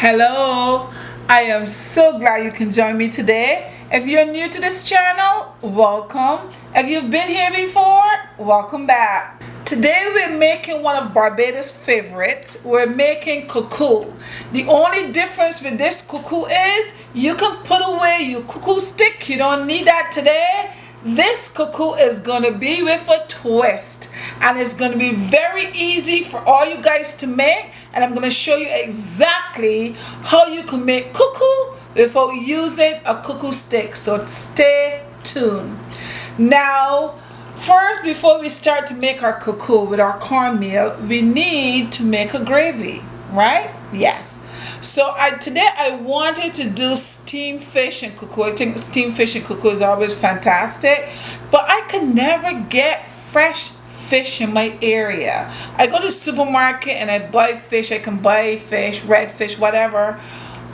Hello, I am so glad you can join me today. If you're new to this channel, welcome. If you've been here before, welcome back. Today we're making one of Barbados' favorites. We're making cou cou. The only difference with this cou cou is you can put away your cou cou stick. You don't need that today. This cou cou is going to be with a twist, and it's going to be very easy for all you guys to make, and I'm going to show you exactly how you can make cou cou without using a cou cou stick. So stay tuned. Now first, before we start to make our cou cou with our cornmeal, we need to make a gravy, right? Yes. So today I wanted to do steamed fish and cou cou. I think steamed fish and cou cou is always fantastic, but I can never get fresh fish in my area. I go to the supermarket and I buy fish. I can buy fish, red fish, whatever,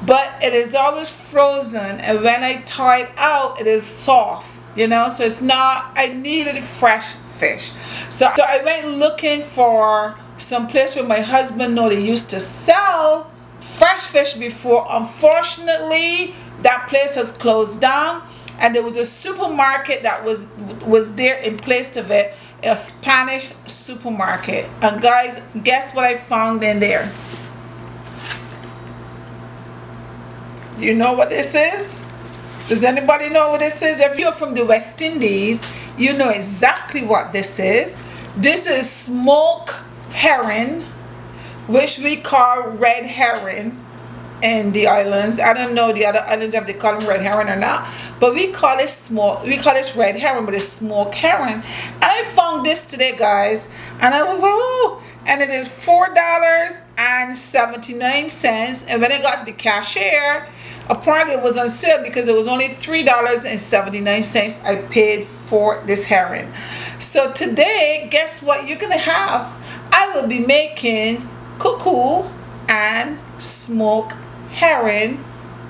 but it is always frozen, and when I thaw it out, it is soft, you know, so it's not, I needed fresh fish. So I went looking for some place where my husband know they used to sell fresh fish before. Unfortunately, that place has closed down, and there was a supermarket that was there in place of it, a Spanish supermarket. And guys, guess what I found in there? You know what this is? Does anybody know what this is? If you're from the West Indies, you know exactly what this is. This is smoked herring, which we call red herring in the islands. I don't know the other islands if they call them red herring or not, but we call it red herring, but it's smoked herring. And I found this today, guys, and I was like, oh, and it is $4.79. And when I got to the cashier, apparently it was on sale because it was only $3.79 I paid for this herring. So today, guess what you're gonna have? I will be making cou cou and smoked herring,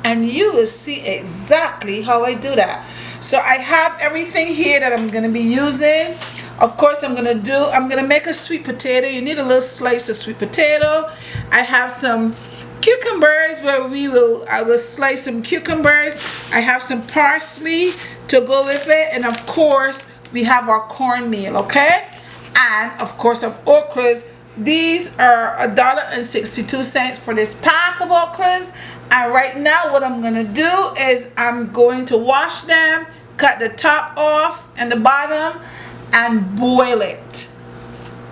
and you will see exactly how I do that. So I have everything here that I'm gonna be using. Of course, I'm gonna make a sweet potato. You need a little slice of sweet potato. I have some cucumbers where I will slice some cucumbers. I have some parsley to go with it, and of course we have our cornmeal, okay? And of course of okras. These are $1.62 for this pack of okras. And right now what I'm gonna do is I'm going to wash them, cut the top off and the bottom, and boil it.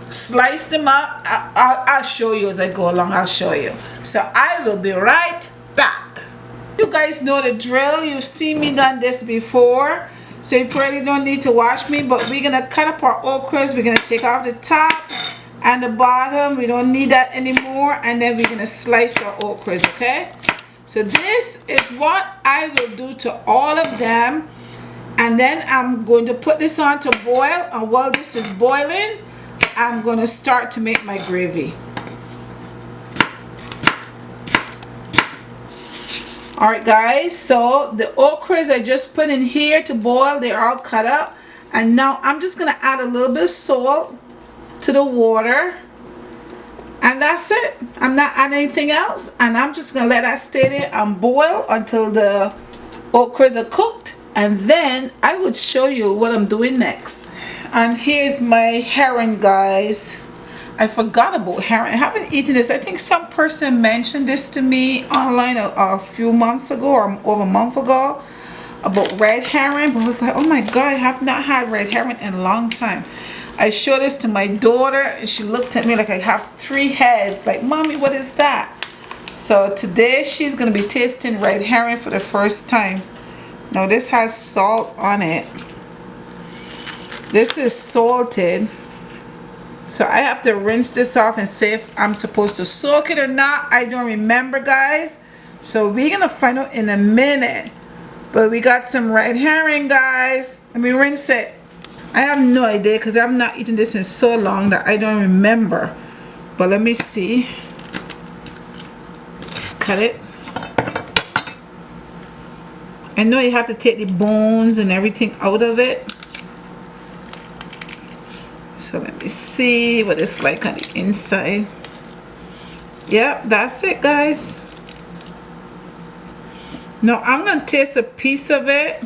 Slice them up. I'll show you as I go along. I'll show you. So I will be right back. You guys know the drill. You've seen me done this before, so you probably don't need to watch me. But we're gonna cut up our okras. We're gonna take off the top and the bottom. We don't need that anymore. And then we're gonna slice our okras, okay? So this is what I will do to all of them. And then I'm going to put this on to boil, and while this is boiling, I'm going to start to make my gravy. Alright guys, so the okras I just put in here to boil, they're all cut up. And now I'm just going to add a little bit of salt to the water. And that's it. I'm not adding anything else. And I'm just going to let that stay there and boil until the okras are cooked. And then I would show you what I'm doing next. And here's my herring, guys. I forgot about herring. I haven't eaten this. I think some person mentioned this to me online a few months ago, or over a month ago, about red herring. But I was like, oh my god, I have not had red herring in a long time. I showed this to my daughter and she looked at me like I have 3 heads, like, mommy, what is that? So today she's gonna be tasting red herring for the first time. Now this has salt on it. This is salted, so I have to rinse this off and see if I'm supposed to soak it or not. I don't remember, guys, so we're gonna find out in a minute. But we got some red herring, guys. Let me rinse it. I have no idea because I've not eaten this in so long that I don't remember. But let me see. Cut it. I know you have to take the bones and everything out of it. So let me see what it's like on the inside. Yep, that's it, guys. Now I'm gonna taste a piece of it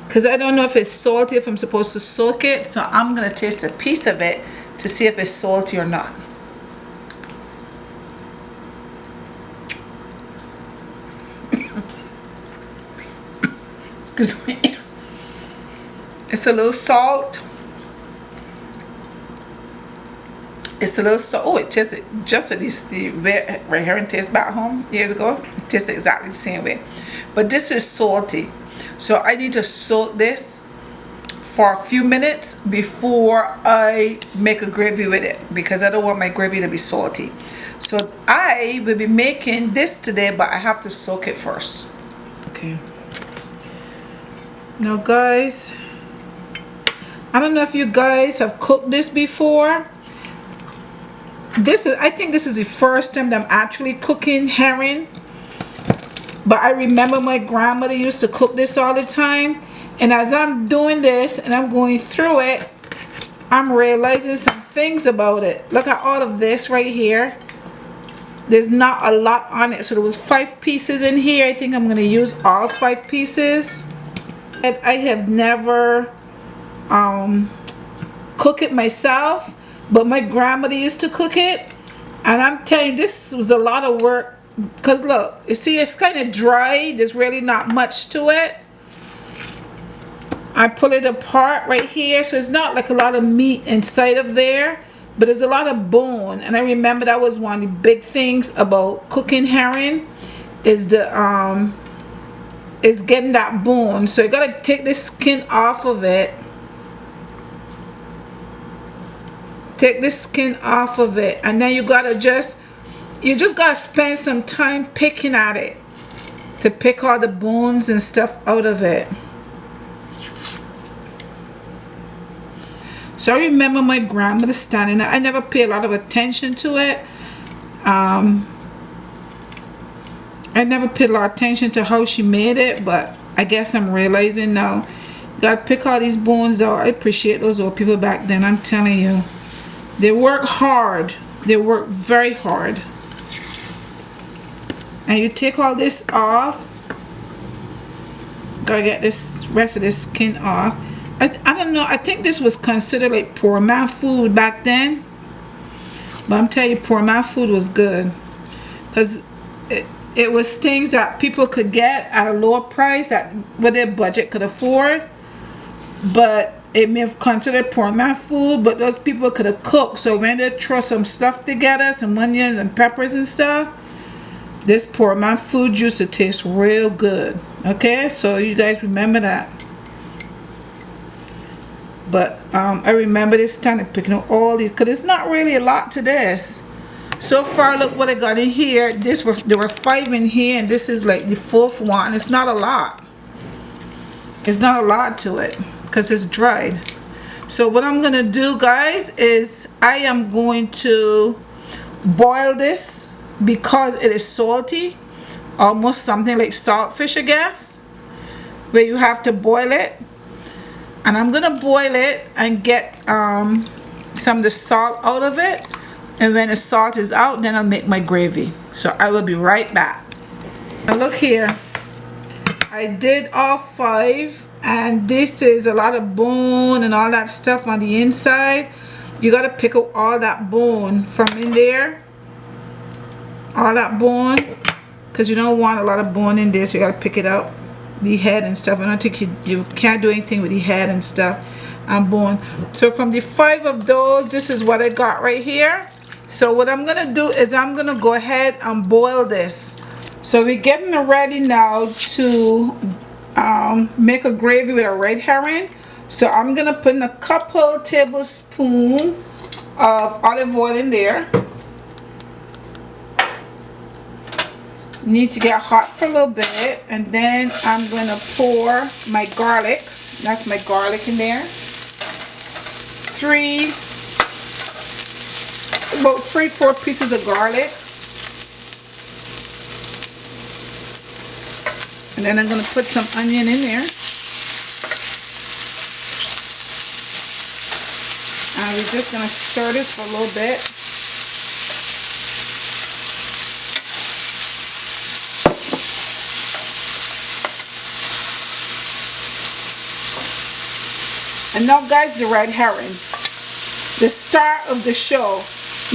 because I don't know if it's salty, if I'm supposed to soak it. So I'm gonna taste a piece of it to see if it's salty or not. Excuse me. It's a little salt. It's a little salt. Oh, it tasted just at least the red herring tastes back home years ago. It tasted exactly the same way. But this is salty. So I need to soak this for a few minutes before I make a gravy with it, because I don't want my gravy to be salty. So I will be making this today, but I have to soak it first. Okay. Now guys, I don't know if you guys have cooked this before. I think this is the first time that I'm actually cooking herring. But I remember my grandmother used to cook this all the time. And as I'm doing this and I'm going through it, I'm realizing some things about it. Look at all of this right here. There's not a lot on it. So there was 5 pieces in here. I think I'm going to use all 5 pieces. And I have never cook it myself, but my grandmother used to cook it, and I'm telling you, this was a lot of work. Because look, you see, it's kind of dry. There's really not much to it. I pull it apart right here, so it's not like a lot of meat inside of there, but there's a lot of bone. And I remember that was one of the big things about cooking herring, is the is getting that bone. So you gotta take the skin off of it. Take the skin off of it, and then you just gotta spend some time picking at it to pick all the bones and stuff out of it. So I remember my grandmother standing there. I never paid a lot of attention to it. I never paid a lot of attention to how she made it, but I guess I'm realizing now. You gotta pick all these bones out. I appreciate those old people back then, I'm telling you. They work hard. They work very hard. And you take all this off. Gotta get this rest of this skin off. I don't know. I think this was considered like poor man food back then. But I'm telling you, poor man food was good. Because it was things that people could get at a lower price that what their budget could afford. But it may have considered poor man food, but those people could have cooked. So when they throw some stuff together, some onions and peppers and stuff, this poor man food used to taste real good. Okay, so you guys remember that. But I remember this time of picking up all these, because it's not really a lot to this. So far, look what I got in here. There were 5 in here, and this is like the 4th one. It's not a lot. It's not a lot to it, because it's dried. So what I'm gonna do, guys, is I am going to boil this because it is salty, almost something like saltfish, I guess, where you have to boil it. And I'm gonna boil it and get some of the salt out of it, and when the salt is out, then I'll make my gravy. So I will be right back. Now look here, I did all 5. And this is a lot of bone and all that stuff on the inside. You got to pick up all that bone from in there. All that bone. Because you don't want a lot of bone in there, so you got to pick it up. The head and stuff. I don't think you can't do anything with the head and stuff and bone. So from the 5 of those, this is what I got right here. So what I'm going to do is I'm going to go ahead and boil this. So we're getting ready now to make a gravy with a red herring. So I'm gonna put in a couple tablespoons of olive oil in there. Need to get hot for a little bit, and then I'm gonna pour my garlic. That's my garlic in there. About 3-4 pieces of garlic. And then I'm going to put some onion in there. And we're just going to stir this for a little bit. And now guys, the red herring, the star of the show.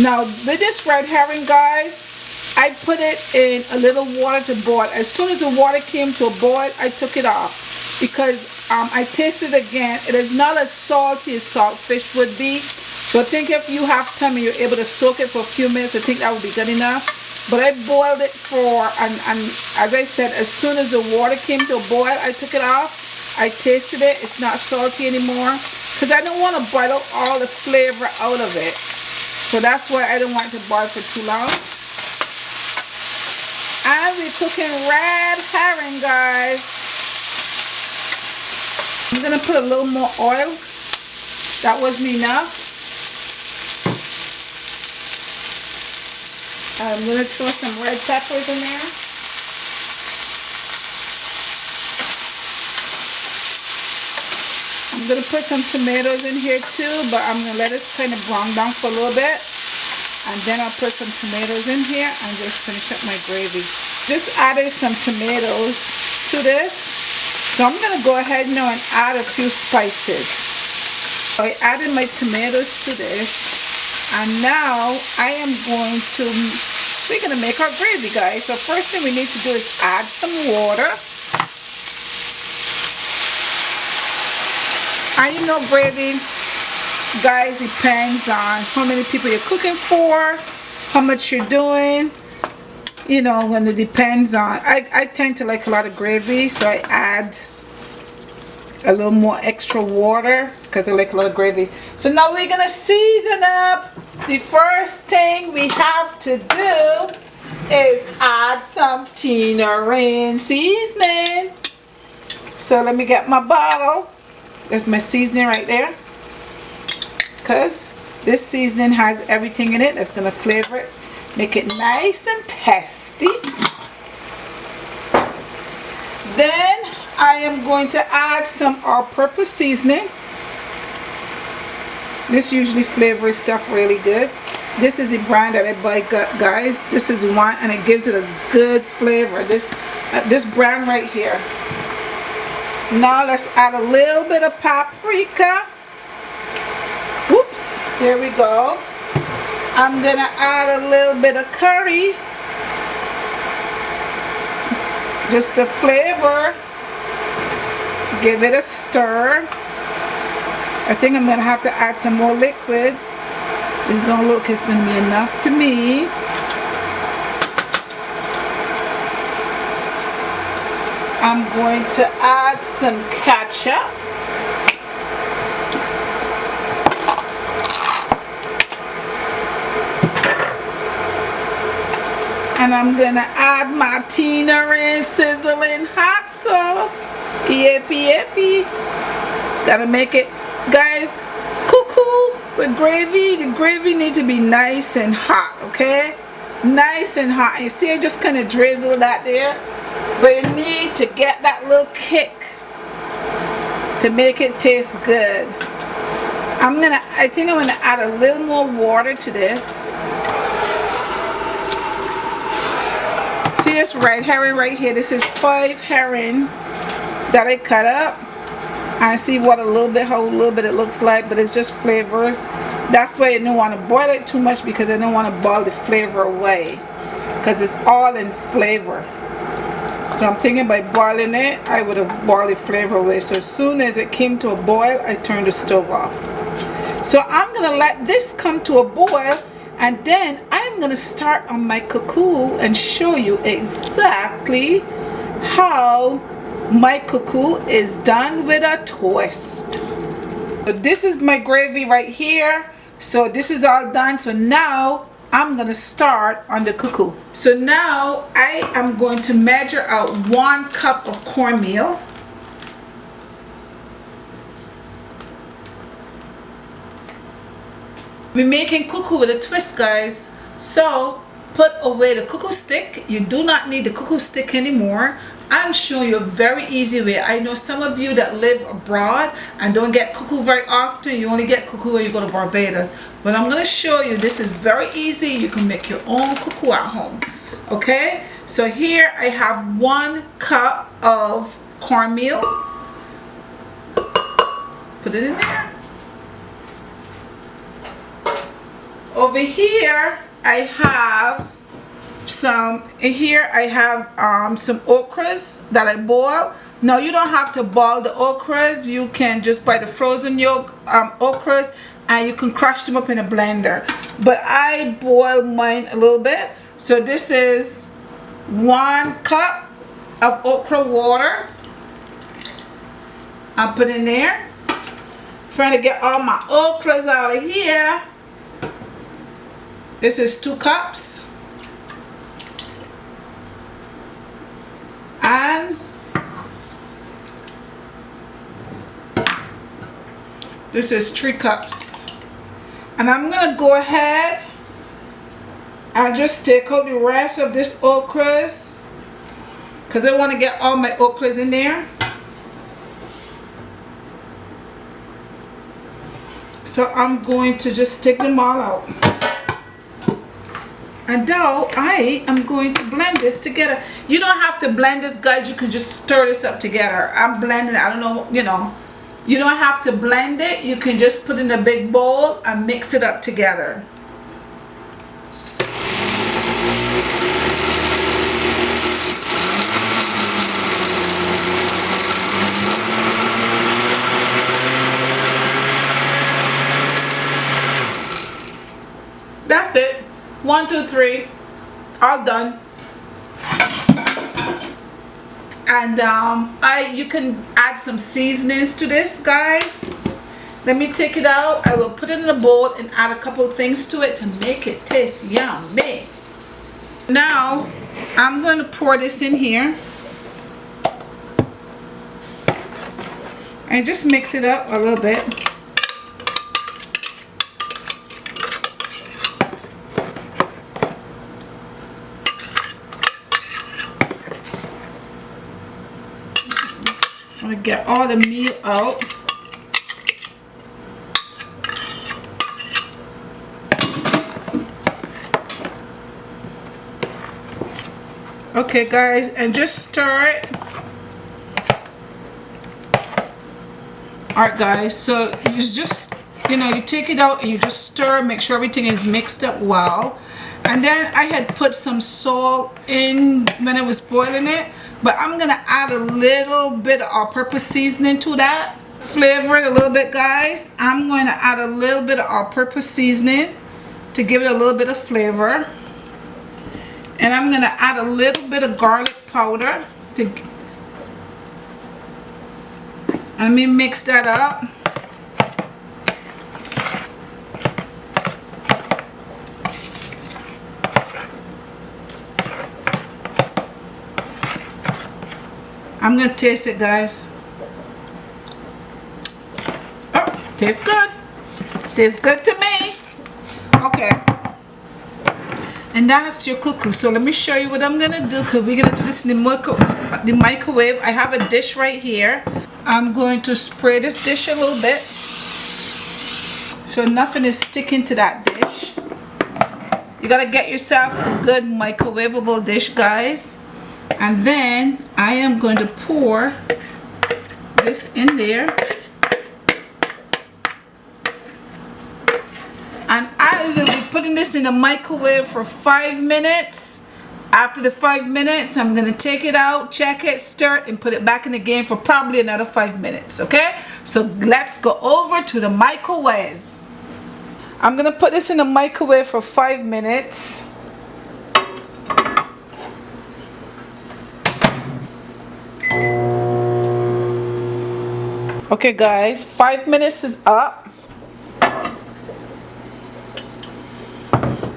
Now with this red herring guys, I put it in a little water to boil. As soon as the water came to a boil, I took it off because I tasted it again. It is not as salty as saltfish would be. So I think if you have time and you're able to soak it for a few minutes, I think that would be good enough. But I boiled it for, and as I said, as soon as the water came to a boil, I took it off. I tasted it. It's not salty anymore because I don't want to boil out all the flavor out of it. So that's why I don't want it to boil for too long. And we're cooking red herring, guys. I'm going to put a little more oil. That wasn't enough. I'm going to throw some red peppers in there. I'm going to put some tomatoes in here too, but I'm going to let it kind of brown down for a little bit. And then I'll put some tomatoes in here and just finish up my gravy. Just added some tomatoes to this. So I'm going to go ahead now and add a few spices. So I added my tomatoes to this. And now I am going to, we're going to make our gravy, guys. So first thing we need to do is add some water. And you know, gravy, guys, depends on how many people you're cooking for, how much you're doing. You know, when it depends on, I tend to like a lot of gravy, so I add a little more extra water because I like a lot of gravy. So now we're gonna season up. The first thing we have to do is add some Tinaraine seasoning. So let me get my bottle. That's my seasoning right there, because this seasoning has everything in it that's going to flavor it, make it nice and tasty. Then I am going to add some all-purpose seasoning. This usually flavors stuff really good. This is the brand that I buy, guys. This is one, and it gives it a good flavor. This brand right here. Now let's add a little bit of paprika. Whoops, here we go. I'm gonna add a little bit of curry, just to flavor. Give it a stir. I think I'm gonna have to add some more liquid. It's gonna look, it's gonna be enough to me. I'm going to add some ketchup. And I'm going to add my Tinaraine sizzling hot sauce. Yippee yippee. Gotta make it, guys, cuckoo with gravy. The gravy needs to be nice and hot, okay? Nice and hot. You see, I just kind of drizzle that there. But you need to get that little kick to make it taste good. I think I'm gonna add a little more water to this. See this red herring right here? This is 5 herring that I cut up. I see what how a little bit it looks like, but it's just flavors. That's why I don't want to boil it too much, because I don't want to boil the flavor away, because it's all in flavor. So I'm thinking by boiling it, I would have boiled the flavor away. So as soon as it came to a boil, I turned the stove off. So I'm going to let this come to a boil, and then I'm going to start on my Cou Cou and show you exactly how my Cou Cou is done with a twist. So this is my gravy right here. So this is all done. So now I'm going to start on the Cou Cou. So now I am going to measure out 1 cup of cornmeal. We're making Cou Cou with a twist, guys. So put away the Cou Cou stick. You do not need the Cou Cou stick anymore. I'm showing you a very easy way. I know some of you that live abroad and don't get Cou Cou very often. You only get Cou Cou when you go to Barbados. But I'm going to show you, this is very easy. You can make your own Cou Cou at home. Okay, so here I have 1 cup of cornmeal. put it in there. Over here I have some okras that I boil. Now you don't have to boil the okras. You can just buy the frozen okras and you can crush them up in a blender. But I boil mine a little bit. So this is 1 cup of okra water. I put in there. Trying to get all my okras out of here. This is 2 cups. And this is 3 cups. And I'm gonna go ahead and just take out the rest of this okras because I want to get all my okras in there. So I'm going to just take them all out. And now I am going to blend this together. You don't have to blend this, guys. You can just stir this up together. I'm blending, I don't know, you know. You don't have to blend it. You can just put in a big bowl and mix it up together. That's it. 1, 2, 3, all done. And you can add some seasonings to this, guys. Let me take it out. I will put it in a bowl and add a couple things to it to make it taste yummy. Now I'm going to pour this in here and just mix it up a little bit. I'm going to get all the meal out. Okay, guys, and just stir it. Alright, guys, so you just, you know, you take it out and you just stir, make sure everything is mixed up well. And then I had put some salt in when I was boiling it. But I'm going to add a little bit of all-purpose seasoning to that. Flavor it a little bit, guys. I'm going to add a little bit of all-purpose seasoning to give it a little bit of flavor. And I'm going to add a little bit of garlic powder. Let me mix that up. I'm going to taste it, guys. Oh, tastes good. Tastes good to me. Okay. And that's your cuckoo. So let me show you what I'm going to do, because we're going to do this in the microwave. I have a dish right here. I'm going to spray this dish a little bit so nothing is sticking to that dish. You got to get yourself a good microwavable dish, guys. And then I am going to pour this in there. And I will be putting this in the microwave for 5 minutes. After the 5 minutes, I'm going to take it out, check it, stir it, and put it back in again for probably another 5 minutes. Okay? So let's go over to the microwave. I'm going to put this in the microwave for 5 minutes. Okay, guys, 5 minutes is up.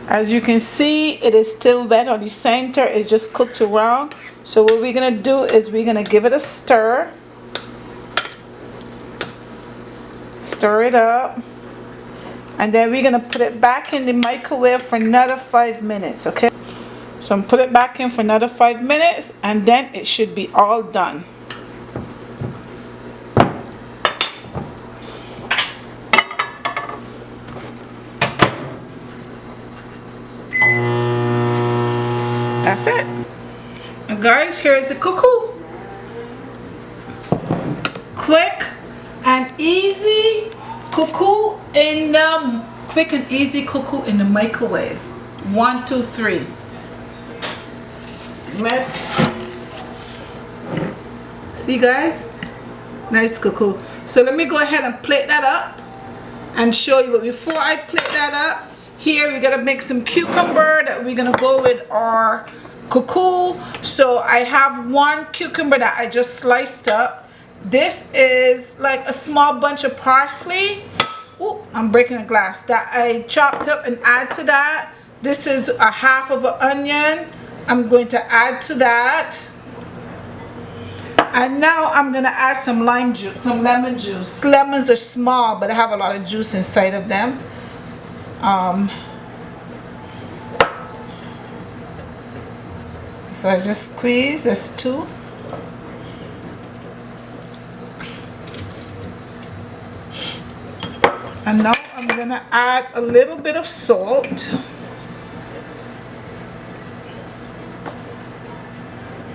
As you can see, it is still wet on the center. It's just cooked around. So what we're going to do is we're going to give it a stir. Stir it up. And then we're going to put it back in the microwave for another 5 minutes, okay? So I'm put it back in for another 5 minutes, and then it should be all done. That's it. And guys, here's the cuckoo. Quick and easy Cou Cou in the quick and easy Cou Cou in the microwave. 1, 2, 3. See guys, nice Cou Cou. So let me go ahead and plate that up and show you. But before I plate that up, here we're gonna make some cucumber that we're gonna go with our Cou Cou. So I have 1 cucumber that I just sliced up. This is like a small bunch of parsley. Ooh, I'm breaking a glass. That I chopped up and add to that. This is a half of an onion. I'm going to add to that. And now I'm gonna add some lime juice, some lemon juice. Lemons are small, but they have a lot of juice inside of them. So I just squeeze. That's 2. And now I'm gonna add a little bit of salt.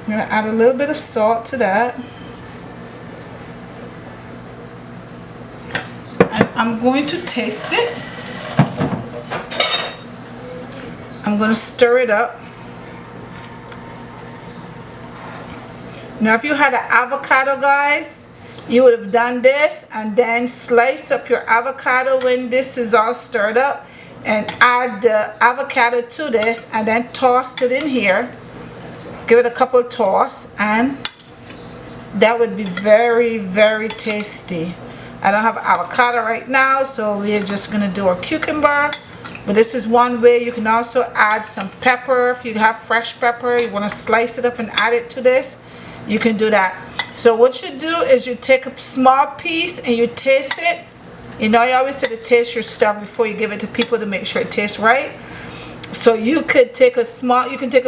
I'm gonna add a little bit of salt to that. And I'm going to taste it. I'm gonna stir it up. Now if you had an avocado, guys, you would have done this and then slice up your avocado when this is all stirred up and add the avocado to this and then toss it in here. Give it a couple toss and that would be very, very tasty. I don't have avocado right now, so we're just gonna do our cucumber. But this is one way. You can also add some pepper. If you have fresh pepper, you want to slice it up and add it to this, you can do that. So what you do is you take a small piece and you taste it. You know, I always say to taste your stuff before you give it to people to make sure it tastes right. So you could take a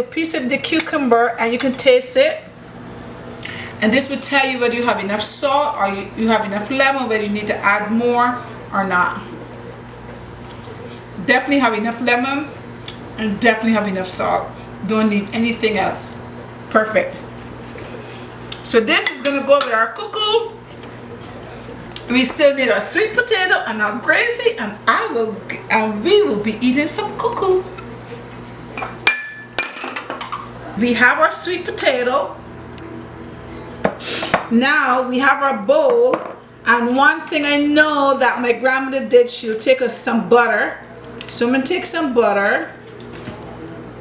piece of the cucumber and you can taste it. And this will tell you whether you have enough salt or you have enough lemon, whether you need to add more or not. Definitely have enough lemon and definitely have enough salt. Don't need anything else. Perfect. So this is gonna go with our Cou Cou. We still need our sweet potato and our gravy, and we will be eating some Cou Cou. We have our sweet potato. Now we have our bowl, and one thing I know that my grandmother did, she'll take some butter. So I'm gonna take some butter,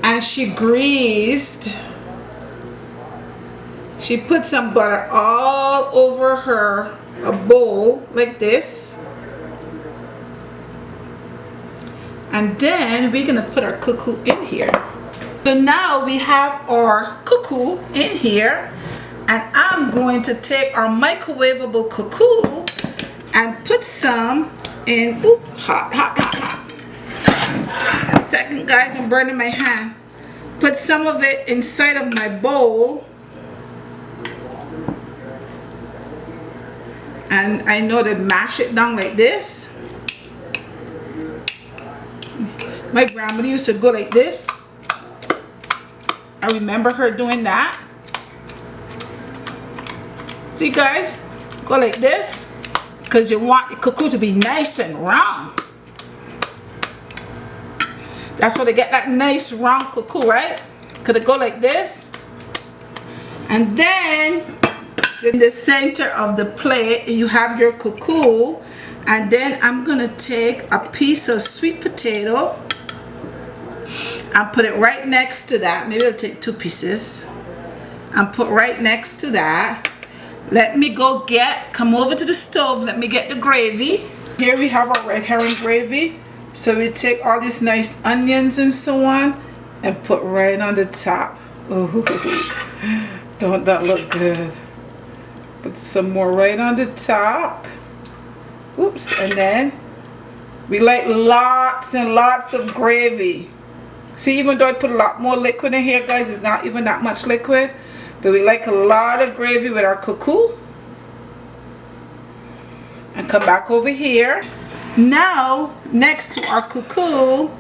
and she put some butter all over her bowl like this. And then we're gonna put our Cou Cou in here. So now we have our Cou Cou in here, and I'm going to take our microwavable Cou Cou and put some in. Oop, hot. And second, guys, I'm burning my hand. Put some of it inside of my bowl. And I know to mash it down like this. My grandmother used to go like this. I remember her doing that. See guys, go like this because you want the Cou Cou to be nice and round. That's how they get that nice round Cou Cou, right? Could it go like this? And then in the center of the plate you have your Cou Cou, and then I'm gonna take a piece of sweet potato and put it right next to that. Maybe I'll take 2 pieces and put right next to that. Let me come over to the stove, let me get the gravy. Here we have our red herring gravy. So we take all these nice onions and so on and put right on the top. Ooh, don't that look good? Put some more right on the top. Oops, and then we like lots and lots of gravy. See, even though I put a lot more liquid in here, guys, it's not even that much liquid. But we like a lot of gravy with our Cou Cou. And come back over here. Now, next to our Cou Cou,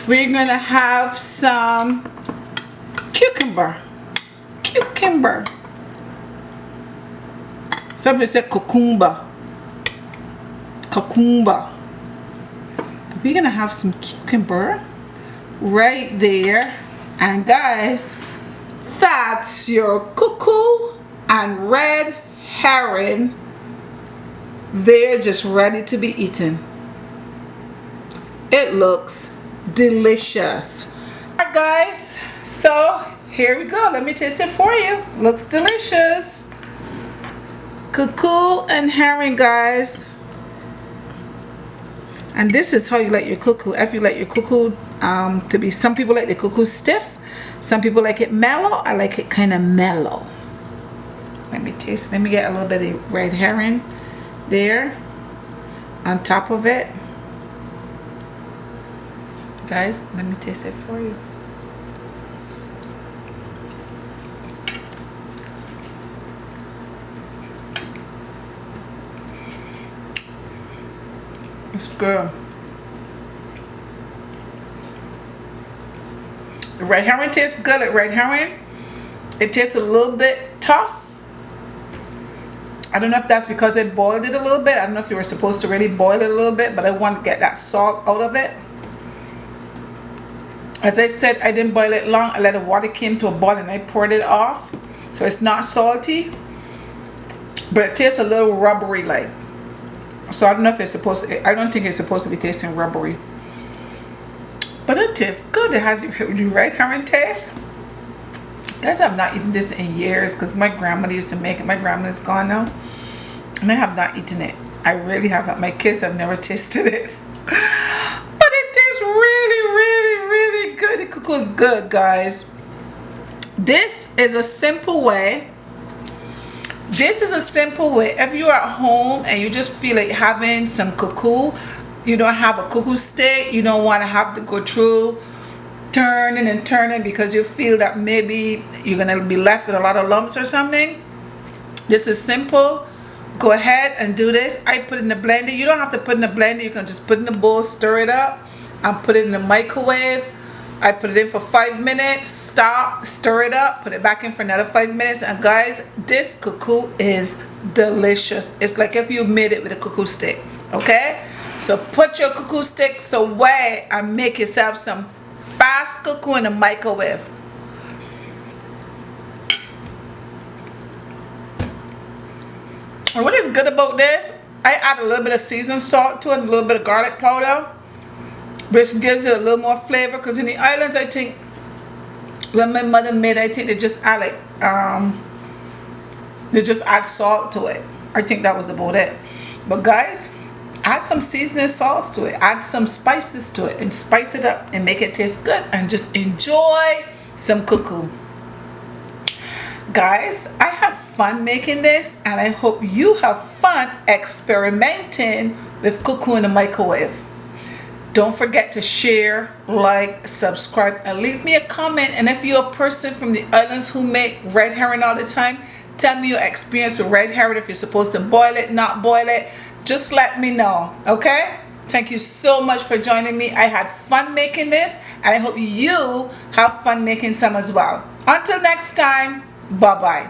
we're gonna have some cucumber. Somebody said cucumber. cucumber. We're gonna have some cucumber right there, and guys, that's your cuckoo and red herring. They're just ready to be eaten. It looks delicious. Alright guys, so here we go. Let me taste it for you. Looks delicious. Cuckoo and herring, guys. And this is how you like your cuckoo. If you like your cuckoo to be, some people like the cuckoo stiff, some people like it mellow. I like it kind of mellow. Let me taste. Let me get a little bit of red herring there on top of it. Guys, let me taste it for you. It's good. The red herring tastes good. At red herring, it tastes a little bit tough. I don't know if that's because they boiled it a little bit. I don't know if you were supposed to really boil it a little bit, but I want to get that salt out of it. As I said, I didn't boil it long. I let the water came to a boil and I poured it off. So it's not salty, but it tastes a little rubbery like. So I don't know if it's supposed to, I don't think it's supposed to be tasting rubbery. But it tastes good. It has the red herring taste. Guys, I've not eaten this in years because my grandmother used to make it. My grandmother's gone now. And I have not eaten it. I really haven't. My kids have never tasted it. But it tastes really, really, really good. The cuckoo is good, guys. This is a simple way. This is a simple way. If you're at home and you just feel like having some cuckoo, you don't have a cuckoo stick, you don't want to have to go through turning and turning because you feel that maybe you're going to be left with a lot of lumps or something. This is simple. Go ahead and do this. I put it in the blender. You don't have to put it in the blender. You can just put it in the bowl, stir it up, and put it in the microwave. I put it in for 5 minutes, stop, stir it up, put it back in for another 5 minutes. And guys, this cuckoo is delicious. It's like if you made it with a cuckoo stick, okay? So put your cuckoo sticks away and make yourself some fast cuckoo in the microwave. And what is good about this, I add a little bit of seasoned salt to it, a little bit of garlic powder, which gives it a little more flavor. Because in the islands, I think when my mother made it, I think they just add like they just add salt to it. I think that was about it. But guys, add some seasoning salts to it, add some spices to it, and spice it up and make it taste good, and just enjoy some cuckoo. Guys, I had fun making this, and I hope you have fun experimenting with cuckoo in the microwave. Don't forget to share, like, subscribe, and leave me a comment. And if you're a person from the islands who make red herring all the time, tell me your experience with red herring. If you're supposed to boil it, not boil it, just let me know, okay? Thank you so much for joining me. I had fun making this, and I hope you have fun making some as well. Until next time, bye-bye.